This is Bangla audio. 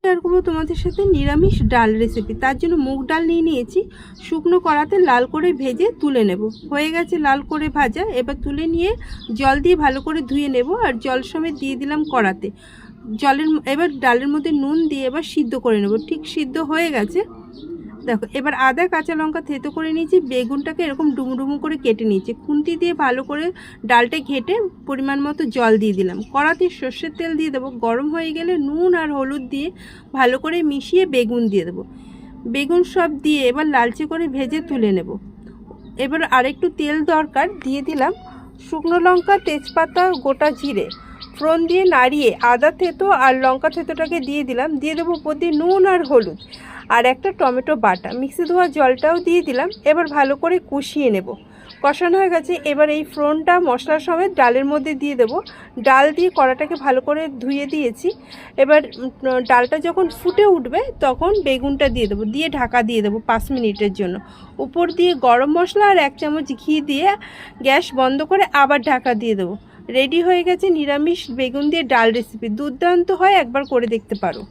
শেয়ার করবো তোমাদের সাথে নিরামিষ ডাল রেসিপি। তার জন্য মুগ ডাল নিয়ে নিয়েছি, শুকনো কড়াতে লাল করে ভেজে তুলে নেব। হয়ে গেছে লাল করে ভাজা, এবার তুলে নিয়ে জল দিয়ে ভালো করে ধুয়ে নেব। আর জল সমেত দিয়ে দিলাম কড়াতে। এবার ডালের মধ্যে নুন দিয়ে এবার সিদ্ধ করে নেব। ঠিক সিদ্ধ হয়ে গেছে, দেখো। এবার আদা কাঁচা লঙ্কা থেতো করে নিয়েছি, বেগুনটাকে এরকম ডুমো করে কেটে নিয়েছি। খুন্তি দিয়ে ভালো করে ডালটা ঘেটে পরিমাণ মতো জল দিয়ে দিলাম। কড়াতে সর্ষের তেল দিয়ে দেবো। গরম হয়ে গেলে নুন আর হলুদ দিয়ে ভালো করে মিশিয়ে বেগুন দিয়ে দেবো। বেগুন সব দিয়ে এবার লালচে করে ভেজে তুলে নেব। এবার আরেকটু তেল দরকার, দিয়ে দিলাম শুকনো লঙ্কা, তেজপাতা, গোটা জিরে ফোড়ন দিয়ে নাড়িয়ে আদা থেতো আর লঙ্কা থেতোটাকে দিয়ে দিলাম। দিয়ে দেবো উপর দিয়ে নুন আর হলুদ আর একটা টমেটো বাটা, মিক্সি ধোয়া জলটাও দিয়ে দিলাম। এবার ভালো করে কষিয়ে নেব। কষানো হয়ে গেছে, এবার এই ফোড়নটা মশলা সমেত ডালের মধ্যে দিয়ে দেবো। ডাল দিয়ে কড়াটাকে ভালো করে ধুয়ে দিয়েছি। এবার ডালটা যখন ফুটে উঠবে তখন বেগুনটা দিয়ে দেবো, দিয়ে ঢাকা দিয়ে দেবো 5 মিনিটের জন্য। উপর দিয়ে গরম মশলা আর 1 চামচ ঘি দিয়ে গ্যাস বন্ধ করে আবার ঢাকা দিয়ে দেবো। রেডি হয়ে গেছে নিরামিষ বেগুন দিয়ে ডাল রেসিপি। দুর্দান্ত হয়, একবার করে দেখতে পারো।